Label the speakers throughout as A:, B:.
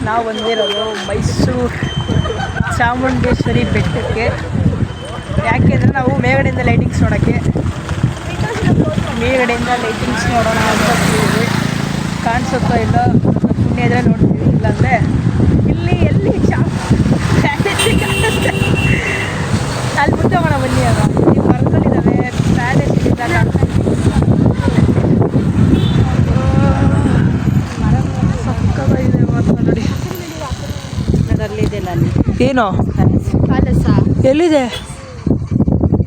A: ನಾವು ಬಂದಿರೋದು ಮೈಸೂರು ಚಾಮುಂಡೇಶ್ವರಿ ಬೆಟ್ಟಕ್ಕೆ. ಯಾಕೆಂದರೆ ನಾವು ಮೇಲ್ಗಡೆಯಿಂದ ಲೈಟಿಂಗ್ಸ್ ನೋಡೋಕ್ಕೆ, ಮೇಲ್ಗಡೆಯಿಂದ ಲೈಟಿಂಗ್ಸ್ ನೋಡೋಣ ಅಂತ ಹೋಗ್ತೀವಿ. ಕಾಣಿಸುತ್ತೋ ಇಲ್ಲ ಪುಣ್ಯ ಇದ್ರೆ ನೋಡ್ತೀವಿ, ಇಲ್ಲಾಂದರೆ ಇಲ್ಲಿ ಎಲ್ಲಿ ಅಲ್ಲಿ ಮುಂದೆ ಹೋಗೋಣ ಬನ್ನಿ. ಆಗ ಇಲ್ಲಿ ಮರಗಳಿದ್ದಾವೆ, ಪ್ಯಾಲೇಸ್ ಇದ್ದಾಗ ಸಕ್ಕತ್ತಾಗಿದೆ ಮಾತ್ರ ನೋಡಿ.
B: ಅಲ್ಲಿದೆ ಅಲ್ಲಿ
A: ಏನು
B: ಪ್ಯಾಲೇಸ
A: ಎಲ್ಲಿದೆ?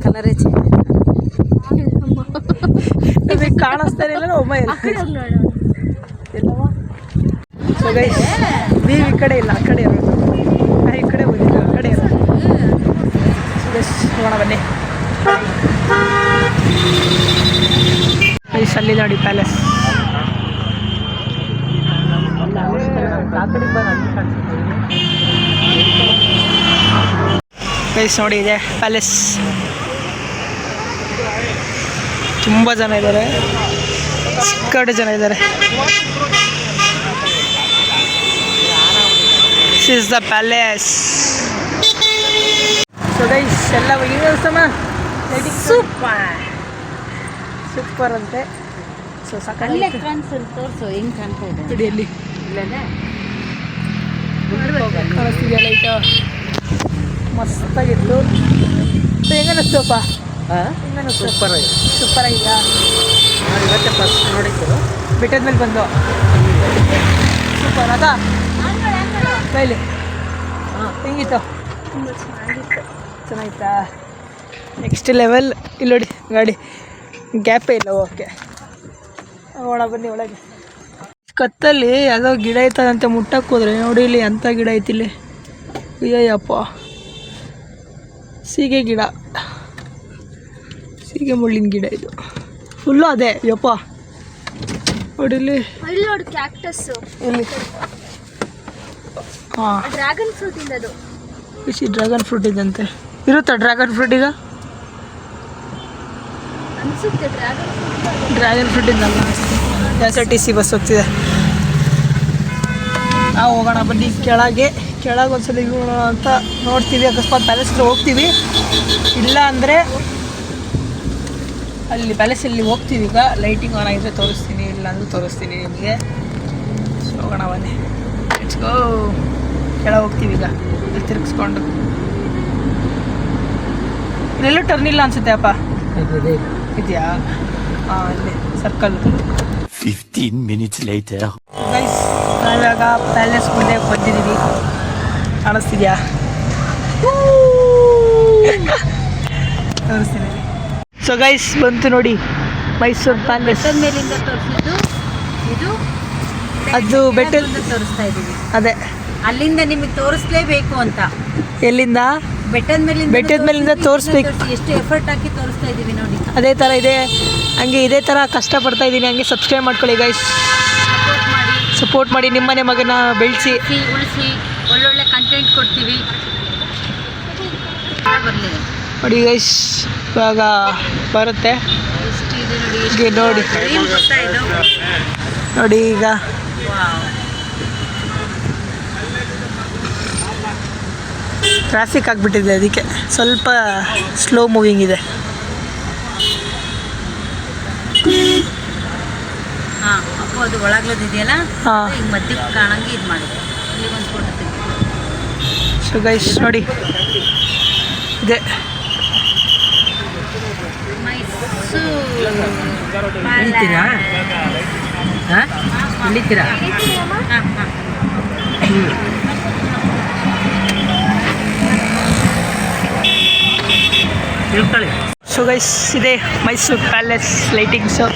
B: ಕಲರೇ
A: ನಿಮಗೆ ಕಾಣಿಸ್ತಾನೆ ಇಲ್ಲ ಒಮ್ಮ ಎಲ್ಲವ. ಸೊ ಗೈಸ್, ನೀವು ಈ ಕಡೆ ಇಲ್ಲ, ಆ ಕಡೆ ಇರೋದು, ನಾ ಈ ಕಡೆ ಬಂದಿದ್ದು, ಆ ಕಡೆ ಇರೋದು. ಸೊ ಗೈಸ್ ನೋಡೋಣ ಬನ್ನಿ. ಗೈಸ್ ಅಲ್ಲಿ ನೋಡಿ ಪ್ಯಾಲೇಸ್. ಗೈಸ್ ನೋಡಿ ಇದೆ ಪ್ಯಾಲೇಸ್. ತುಂಬ ಜನ ಇದ್ದಾರೆ, ಸಿಕ್ಕಾಡು ಜನ ಇದ್ದಾರೆ. This is the palace. So guys ಎಲ್ಲ ಸೂಪರ್ ಅಂತೆ. ಸೊ
B: ಅಲ್ಲೇ ತೋರಿಸು ಹೆಂಗೆ ಕಾಣ್ತಾ ಇದೆ
A: ತುಡಿಯಲ್ಲಿ
B: ಇಲ್ಲೇ
A: ಕಾಣಿಸ್ತಿದೆಯಾ ಲೈಟು? ಮಸ್ತಾಗಿತ್ತು. ಹೆಂಗನಿಸ್ತಪ್ಪ?
B: ಸೂಪರ್
A: ಆಗಿದೆಯಾ?
B: ಇವತ್ತೇ ಫಸ್ಟ್ ನೋಡಿದ್ದು
A: ಬೆಟ್ಟದ ಮೇಲೆ ಬಂದು ಸೂಪರ್ ಅದಾ ಕೈಲಿ ಹೆಂಗಿತ್ತು? ಚೆನ್ನಾಗಿತ್ತಾ? Next level. ಇಲ್ಲಿ ನೋಡಿ ಗಾಡಿ ಗ್ಯಾಪೇ ಇಲ್ಲ, ಓಕೆ ಹೋಗೋಣ ಬನ್ನಿ ಒಳಗೆ. ಕತ್ತಲ್ಲಿ ಯಾವುದೋ ಗಿಡ ಐತದಂತೆ, ಮುಟ್ಟಕ್ಕೆ ಹೋದ್ರೆ ನೋಡಿ ಇಲ್ಲಿ ಎಂಥ ಗಿಡ ಐತಿ ಇಲ್ಲಿ. ಅಯ್ಯಪ್ಪ, ಸೀಗೆ ಗಿಡ, ಸೀಗೆ ಮುಳ್ಳಿನ ಗಿಡ ಇದು ಫುಲ್ಲು. ಅದೇ ಯಪ್ಪ ನೋಡಿ ಇಲ್ಲಿ
B: ಕ್ಯಾಕ್ಟಸ್
A: ಇಲ್ಲಿ. ಹಾಂ,
B: ಡ್ರ್ಯಾಗನ್ ಫ್ರೂಟ್ ಇಂದದು.
A: ಬಿಸಿ ಡ್ರ್ಯಾಗನ್ ಫ್ರೂಟ್ ಇದಂತೆ. ಇರುತ್ತಾ ಡ್ರ್ಯಾಗನ್ ಫ್ರೂಟ್ ಈಗ?
B: ಅನ್ಸುತ್ತೆ
A: ಡ್ರ್ಯಾಗನ್ ಫ್ರೂಟ್ ಇಂದಲ್ಲ, SRTC ಬಸ್ ಹೋಗ್ತಿದೆ. ನಾವು ಹೋಗೋಣ ಬನ್ನಿ ಕೆಳಗೆ ಒಂದ್ಸಲ ಹೋಗೋಣ ಅಂತ ನೋಡ್ತೀವಿ. ಅಕಸ್ಮಾತ್ ಪ್ಯಾಲೇಸ್ ಹತ್ರ ಹೋಗ್ತೀವಿ, ಇಲ್ಲ ಅಂದರೆ ಅಲ್ಲಿ ಪ್ಯಾಲೇಸಲ್ಲಿ ಹೋಗ್ತೀವಿ. ಈಗ ಲೈಟಿಂಗ್ ಆನ್ ಆಗಿದ್ರೆ ತೋರಿಸ್ತೀನಿ, ಇಲ್ಲ ಅಂದರೆ ತೋರಿಸ್ತೀನಿ ನಿಮಗೆ. ಸೊ ಹೋಗೋಣ ಬನ್ನಿ, ಲೆಟ್ಸ್ ಗೋ. ಕೆಳಗೆ ಹೋಗ್ತೀವಿ ಈಗ, ತಿರುಗಿಸ್ಕೊಂಡು. ಇಲ್ಲೆಲ್ಲೂ ಟರ್ನ್ ಇಲ್ಲ ಅನ್ಸುತ್ತೆ ಅಪ್ಪ. ಇದೆಯಾ? ಹಾಂ, ಇಲ್ಲಿ ಸರ್ಕಲ್.
C: 15 minutes later.
A: ಗೈಸ್, ನಾವಿವಾಗ ಪ್ಯಾಲೇಸ್ ಮುಂದೆ ಬಂದಿದ್ದೀವಿ. ಕಾಣಿಸ್ತಿದ್ಯಾ? ತೋರಿಸ್ತೀನಿ. ಸೊ ಗೈಸ್ ಬಂತು ನೋಡಿ ಮೈಸೂರು ಪ್ಯಾಲೇಸ್.
B: ಮೇಲಿಂದ ತೋರಿಸಿದ್ದು ಇದು,
A: ಅದು ಬೆಟ್ಟದ
B: ತೋರಿಸ್ತಾ ಇದ್ದೀವಿ.
A: ಅದೇ
B: ಅಲ್ಲಿಂದ ನಿಮಗೆ ತೋರಿಸ್ಲೇಬೇಕು ಅಂತ.
A: ಎಲ್ಲಿಂದ? ಬೆಟ್ಟದ ಮೇಲಿಂದ ತೋರಿಸ್ಬೇಕು.
B: ಎಷ್ಟು ಎಫರ್ಟ್ ಹಾಕಿ ತೋರಿಸ್ತಾ ಇದ್ದೀವಿ ನೋಡಿ.
A: ಅದೇ ಥರ ಇದೆ, ಹಂಗೆ ಇದೇ ಥರ ಕಷ್ಟಪಡ್ತಾ ಇದ್ದೀನಿ. ಹಂಗೆ ಸಬ್ಸ್ಕ್ರೈಬ್ ಮಾಡ್ಕೊಳ್ಳಿ ಗೈಸ್, ಸಪೋರ್ಟ್ ಮಾಡಿ. ನಿಮ್ಮನೆ ಮಗನ ಬೆಳೆಸಿ
B: ಉಳಿಸಿ ಒಳ್ಳೊಳ್ಳೆ ಕಂಟೆಂಟ್ ಕೊಡ್ತೀವಿ.
A: ನೋಡಿ ಗೈಸ್, ಇವಾಗ ಬರುತ್ತೆ ನೋಡಿ. ನೋಡಿ ಈಗ ಟ್ರಾಫಿಕ್ ಆಗಿಬಿಟ್ಟಿದೆ, ಅದಕ್ಕೆ ಸ್ವಲ್ಪ ಸ್ಲೋ ಮೂವಿಂಗ್ ಇದೆ.
B: ಹಾಂ, ಅಪ್ಪು ಅದು ಒಳಗ್ಲದಿದೆಯಲ್ಲ,
A: ಹಾಂ,
B: ಈಗ ಮಧ್ಯಕ್ಕೆ ಕಾಣಂಗೆ ಇದು ಮಾಡಿದೆ. ಇಲ್ಲಿ ಒಂದು ಫೋಟೋ ತೆಗಿ.
A: ಸೊ ಗೈಸ್ ನೋಡಿ ಇದೆ
B: ಇಳಿತೀರಾ? ಹಾಂ, ಇಳಿತೀರಾ? ಹಾಂ ಹಾಂ. ಇಳ್ಕೊಳ್ಳಿ.
A: ಸೊ ಗೈಸ್ ಇದೆ Mysuru palace lightings.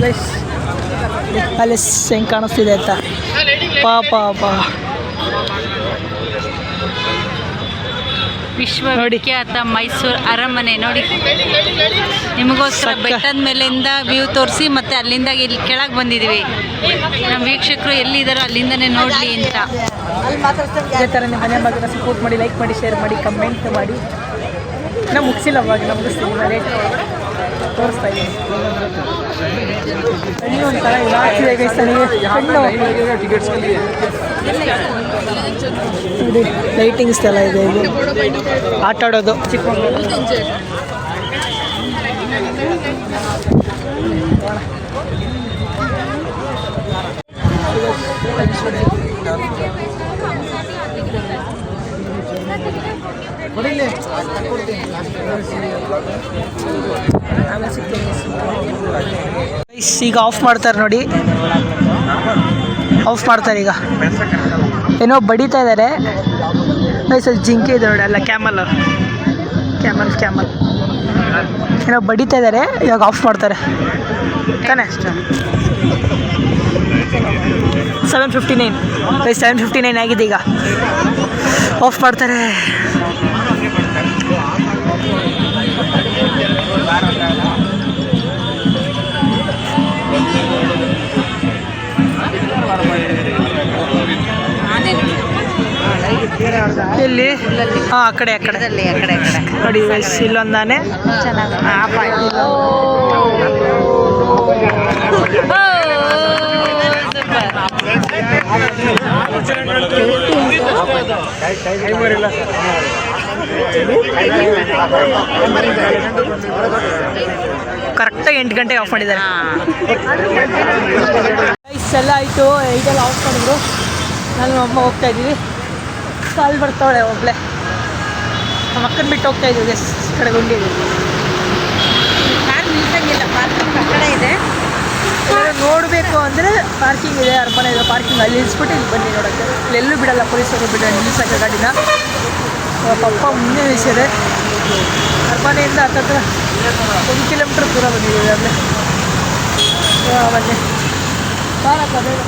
A: Guys palace ಹೆಂಗೆ ಕಾಣಿಸ್ತಿದೆ ಅಂತ ಪಾಪ.
B: ವಿಶ್ವವಿಖ್ಯಾತ ಮೈಸೂರು ಅರಮನೆ ನೋಡಿ. ನಿಮಗೋಸ್ಕರ ಬೆಟ್ಟದ ಮೇಲಿಂದ ವ್ಯೂ ತೋರಿಸಿ, ಮತ್ತು ಅಲ್ಲಿಂದ ಇಲ್ಲಿ ಕೆಳಗೆ ಬಂದಿದ್ದೀವಿ. ನಮ್ಮ ವೀಕ್ಷಕರು ಎಲ್ಲಿದ್ದಾರೋ ಅಲ್ಲಿಂದನೇ ನೋಡಲಿ ಅಂತ.
A: ಇದೇ ಥರ ನಿಮ್ಮ ಮನೆ ಮಗನ ಸಪೋರ್ಟ್ ಮಾಡಿ, ಲೈಕ್ ಮಾಡಿ, ಶೇರ್ ಮಾಡಿ, ಕಮೆಂಟ್ ಮಾಡಿ. ನಾವು ಮುಗಿಸಿಲ್ಲ ಅವಾಗ, ಮುಗಿಸ್ತೀವಿ ಲೇಟ್. ತೋರಿಸ್ತಾ ಇದ್ದೀನಿ. ಕಣ್ಣು ಒಂಥರ ಇದಾಗ್ತಿದೆ ಗೈಸ್ ನನಗೆ. ಕಣ್ಣು ನೋಡಿ ಲೈಟಿಂಗ್ಸ್ ಎಲ್ಲ ಇದೆ. ಇದು ಆಟ ಆಡೋದು ಚಿಕ್ಕ ಮಕ್ಕಳು. ಈಗ ಆಫ್ ಮಾಡ್ತಾರೆ ನೋಡಿ, ಆಫ್ ಮಾಡ್ತಾರೆ ಈಗ. ಏನೋ ಬಡಿತಾ ಇದ್ದಾರೆ ಗೈಸ್. ಅಲ್ಲಿ ಜಿಂಕೆ ಇದೆ ನೋಡಿ, ಅಲ್ಲ ಕ್ಯಾಮಲ್ ಏನೋ ಬಡಿತಾ ಇದ್ದಾರೆ. ಇವಾಗ ಆಫ್ ಮಾಡ್ತಾರೆ ತಾನೇ. 7:59 ಗೈಸ್, 7:59 ಆಗಿದೆ. ಈಗ ಆಫ್ ಮಾಡ್ತಾರೆ. ಎಲ್ಲಿ? ಹಾಂ, ಆ ಕಡೆ ನೋಡಿ ಗೈಸ್, ಇಲ್ಲೊಂದಾನೆ. ಕರೆಕ್ಟಾಗಿ 8 ಗಂಟೆಗೆ ಆಫ್ ಮಾಡಿದ್ದಾರೆ. ಎಲ್ಲ ಆಯಿತು, ಇದೆಲ್ಲ ಆಫ್ ಮಾಡಿದ್ರು. ನಾನು ಅಮ್ಮ ಹೋಗ್ತಾ ಇದ್ದೀವಿ. ಕಾಲ್ ಬರ್ತಾವಳೆ ಒಬ್ಳೆ. ನಮ್ಮ ಅಕ್ಕನ ಬಿಟ್ಟು ಹೋಗ್ತಾ ಇದ್ದೀವಿ ಈ ಕಡೆ ಗುಂಡಿಗೆ.
B: ಕಾರ್ ನಿಲ್ಸಂಗಿಲ್ಲ, ಪಾರ್ಕಿಂಗ್ ಆ ಕಡೆ ಇದೆ.
A: ನೋಡಬೇಕು ಅಂದರೆ ಪಾರ್ಕಿಂಗ್ ಇದೆ, ಅರ್ಪಣೆ ಇದೆ ಪಾರ್ಕಿಂಗ್. ಅಲ್ಲಿ ನಿಲ್ಲಿಸ್ಬಿಟ್ಟು ಇಲ್ಲಿ ಬನ್ನಿ ನೋಡೋಕ್ಕೆ. ಇಲ್ಲೆಲ್ಲೂ ಬಿಡಲ್ಲ ಪೊಲೀಸರು, ನಿಲ್ಲಿಸೋಕ್ಕೆ ಗಾಡಿನ. ಪಪ್ಪ ಮುಂದೆ ನಿಲ್ಲಿಸಿದೆ. ಅರ್ಪಣೆಯಿಂದ ಹತ್ತತ್ರ 1 ಕಿಲೋಮೀಟ್ರ್ ದೂರ ಬಂದಿದ್ದೀವಿ ಅಲ್ಲೇ. ಬನ್ನಿ ಬಾರಪ್ಪ ಬೇಗ.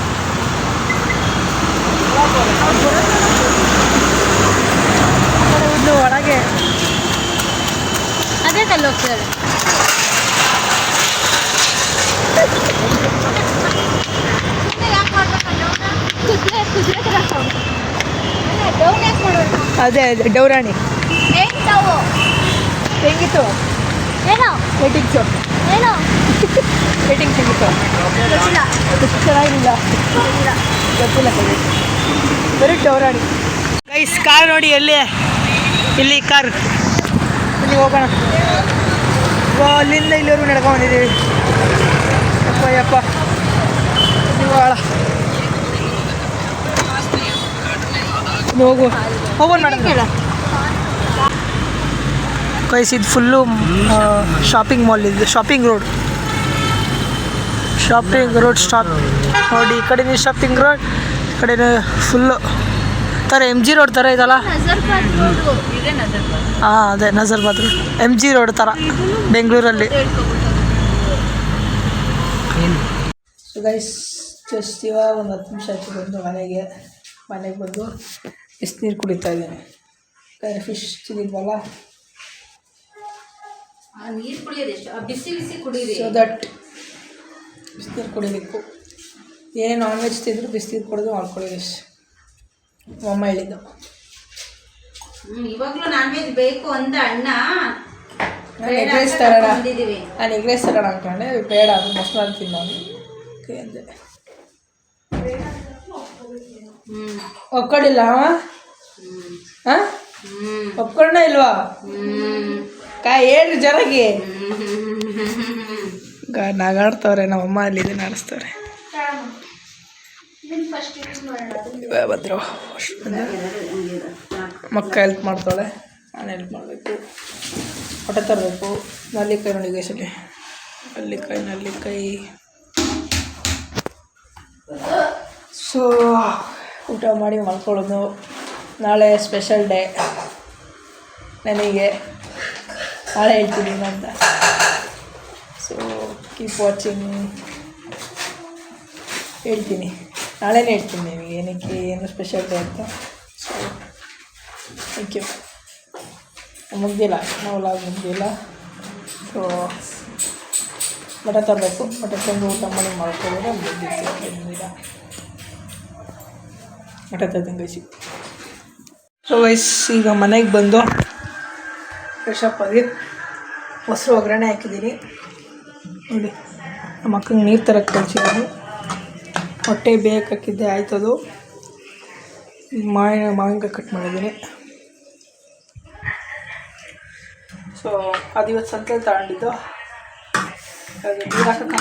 A: ಇನ್ನು ಒಳಗೆ
B: ಅದೇ ಕಲ್ಲು ಹೋಗ್ತಾರೆ.
A: ಅದೇ ಡೌರಾಣಿ ಹೆಂಗಿತ್ತು? ರೇಟಿಂಗ್ಸು ರೇಟಿಂಗ್ಸ್ ಹೆಂಗಿತ್ತು? ಚೆನ್ನಾಗಿಲ್ಲ, ಗೊತ್ತಿಲ್ಲ. ಬರೀ ಡೌರಾಣಿ ಗೈಸ್. ಕಾರ್ ನೋಡಿ, ಇಲ್ಲಿ ಕಾರ್. ಇಲ್ಲಿ ಹೋಗೋಣ. ಅಲ್ಲಿಂದ ಇಲ್ಲಿವರೆಗೂ ನಡ್ಕೊಂಡು ಬಂದಿದ್ದೀವಿ. ಯಪ್ಪ ಹೋಗೋಣ ಮಾಡೋಣ ಗೈಸ್. ಇದು ಫುಲ್ಲು ಶಾಪಿಂಗ್ ಮಾಲ್. ಇದು ಶಾಪಿಂಗ್ ರೋಡ್ ಸ್ಟಾಪ್ ನೋಡಿ. ಈ ಕಡೆ ಶಾಪಿಂಗ್ ರೋಡ್, ಈ ಕಡೆ ಫುಲ್ಲು ಥರ MG ರೋಡ್ ಥರ ಇದಲ್ಲ. ಹಾಂ, ಅದೇ ನಜರ್ಬಾದ್ ರೋಡ್, MG ರೋಡ್ ಥರ ಬೆಂಗಳೂರಲ್ಲಿ. ಸೊ ಗೈಸ್, ಜಸ್ಟ್ ಇವಾಗ ಒಂದು 10 ನಿಮಿಷ ಆಯ್ತು ಬಂದು ಮನೆಗೆ ಬಂದು ಬಿಸಿನೀರು ಕುಡಿತಾ ಇದ್ದೀನಿ. ಯಾಕಂದರೆ ಫಿಶ್ ತಿಂದಿದ್ವಲ್ಲ,
B: ನೀರು ಕುಡಿಯೋದೆಷ್ಟು ಬಿಸಿ ಕುಡಿಯಿರಿ.
A: ಸೊ ದಟ್ ಬಿಸಿನೀರು ಕುಡಿಬೇಕು. ಏನೇ ನಾನ್ ವೆಜ್ ತಿಂದರೂ ಬಿಸಿನೀರು ಕುಡಿದು ಮಾಡ್ಕೊಳ್ಳೋದು ಅಷ್ಟು ಅಮ್ಮ ಹೇಳಿದ್ದು.
B: ಇವಾಗಲೂ ನಾನ್ ವೆಜ್ ಬೇಕು ಅಂತ ಅಣ್ಣ.
A: ನಾನು ಎಗ್ ರೈಸ್ ತರೋಣ ಅಂದ್ಕೊಂಡೆ. ಬೇಡ, ಅದು ಮೊಸರು ತಿನ್ನೋದು ಅಂದೆ. ಒಪ್ಕೊಂಡಿಲ್ಲ ಹಾಂ, ಒಪ್ಕೊಂಡ ಇಲ್ವಾ? ಹೇಳ್ರಿ ಜರಾಗಿ. ನಗಾಡ್ತವ್ರೆ ನಮ್ಮಮ್ಮ, ಅಲ್ಲಿದೆ ನಡೆಸ್ತವ್ರೆ. ಬಂದರು ಮಕ್ಕ ಹೆಲ್ಪ್ ಮಾಡ್ತಾಳೆ, ನಾನು ಹೆಲ್ಪ್ ಮಾಡಬೇಕು. ಹೊಟ್ಟೆ ತರಬೇಕು. ನಲ್ಲಿಕಾಯಿ ನೋಡಿ ಗೈಸಲ್ಲಿ, ನಲ್ಲಿಕಾಯಿ. ಸೊ ಊಟ ಮಾಡಿ ಮಲ್ಕೊಳ್ಳೋದು. ನಾಳೆ ಸ್ಪೆಷಲ್ ಡೇ ನನಗೆ. ನಾಳೆ ಹೇಳ್ತೀನಿ ಅಂತ. So keep watching. ಹೇಳ್ತೀನಿ, ನಾಳೆನೇ ಹೇಳ್ತೀನಿ ನಿಮಗೆ ಏನಕ್ಕೆ, ಏನು ಸ್ಪೆಷಲ್ ಡೇ ಅಂತ. So thank you. ಮುಗ್ದಿಲ್ಲ, ನಾವು ಮುಗ್ದಿಲ್ಲ. ಸೊ ಮಠ ತರಬೇಕು. ಮಠ ತಂದು ಊಟ ಮಾಡಿ ಮಾಡ್ಕೊಳ್ಳೋದು ಮುಗ್ದಿಲ್ಲ. ಮಠ ತಂಗೈಸಿ. ಸೊ ವೈಸ್ ಈಗ ಮನೆಗೆ ಬಂದು ಫ್ರೆಶ್ ಅಪ್ ಆಗಿ ಮೊಸರು ಒಗ್ಗರಣೆ ಹಾಕಿದ್ದೀನಿ. ನೋಡಿ ನಮ್ಮ ಅಕ್ಕಂಗೆ ನೀರು ತರಕ್ಕೆ ಕಳಿಸಿದ್ದೀನಿ. ಹೊಟ್ಟೆ ಬೇಯಕ್ಕೆ ಹಾಕಿದ್ದೆ ಆಯ್ತದು. ಮಾವಿನಕಾಯಿ ಕಟ್ ಮಾಡಿದ್ದೀನಿ. ಸೊ ಅದು ಇವತ್ತು ಸಂತೆಯಲ್ಲಿ ತಗೊಂಡಿದ್ದು. ಅದು ನೀರು ಹಾಕಕ್ಕ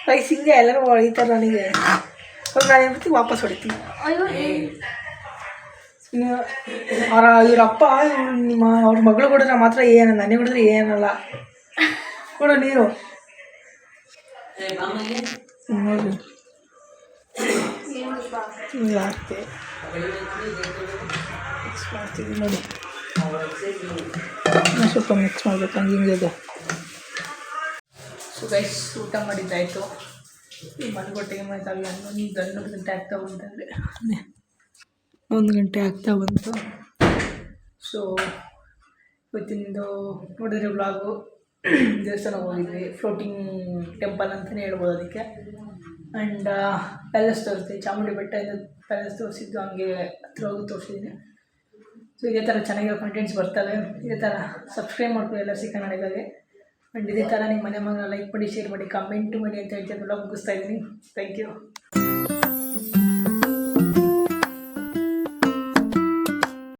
A: ರೈಸ್ ಹಿಂಗೆ ಎಲ್ಲರೂ ಹೊಡಿತಾರೆ ನನಗೆ. ನಾನು ಏನ್ಬಿಡ್ತೀನಿ ವಾಪಸ್ ಹೊಡಿತೀನಿ. ಇವರಪ್ಪ ಅವ್ರ ಮಗಳು ಕೊಡಿದ್ರೆ ಮಾತ್ರ ಏನಲ್ಲ, ನನಗೆ ಕೊಡಿದ್ರೆ ಏನಲ್ಲ. ಕೊಡು ನೀರು ನೋಡಿ. ಹಿಂಗೆ ಹಾಕ್ತೆ ಮಿಕ್ಸ್ ಮಾಡ್ತೀವಿ ನೋಡಿ. ಸ್ವಲ್ಪ ಮಿಕ್ಸ್ ಮಾಡ್ಬೇಕು ಹಂಗೆ ಹಿಂಗೆ ಇದೆ. ಸೊ ಗೈಸ್, ಊಟ ಮಾಡಿದ್ದಾಯಿತು. ಈ ಮನೆಗೊಟ್ಟಿಗೆ ಮಾಡ್ತಾವೆ 11 ಗಂಟೆ ಆಗ್ತಾ ಬಂತಂದರೆ 1 ಗಂಟೆ ಆಗ್ತಾ ಬಂತು. ಸೊ ಇವತ್ತಿಂದು ನೋಡಿದ್ರೆ ವ್ಲಾಗು ದೇವಸ್ಥಾನಕ್ಕೆ ಹೋಗಿದ್ವಿ. ಫ್ಲೋಟಿಂಗ್ ಟೆಂಪಲ್ ಅಂತಲೇ ಹೇಳ್ಬೋದು ಅದಕ್ಕೆ. ಆ್ಯಂಡ್ ಪ್ಯಾಲೇಸ್ ತೋರಿಸ್ತೀವಿ, ಚಾಮುಂಡಿ ಬೆಟ್ಟದಿಂದ ಪ್ಯಾಲೇಸ್ ತೋರಿಸಿದ್ದು, ಹಂಗೆ ಹತ್ರ ಹೋಗಿ ತೋರಿಸಿದ್ದೀನಿ. ಸೊ ಇದೇ ಥರ ಚೆನ್ನಾಗಿರೋ ಕಂಟೆಂಟ್ಸ್ ಬರ್ತವೆ. ಇದೇ ಥರ ಸಬ್ಸ್ಕ್ರೈಬ್ ಮಾಡ್ಕೊಳ್ಳಿ ಎಲ್ಲ ಕನ್ನಡಿಗರಿಗೆ. ಆ್ಯಂಡ್ ಇದೇ ಥರ ನಿಮ್ಮ ಮನೆ ಮಗ ಲೈಕ್ ಮಾಡಿ, ಶೇರ್ ಮಾಡಿ, ಕಮೆಂಟ್ ಮಾಡಿ ಅಂತ ಹೇಳ್ತೀನಿ. ಮುಗಿಸ್ತಾ ಇದ್ದೀನಿ. Thank you.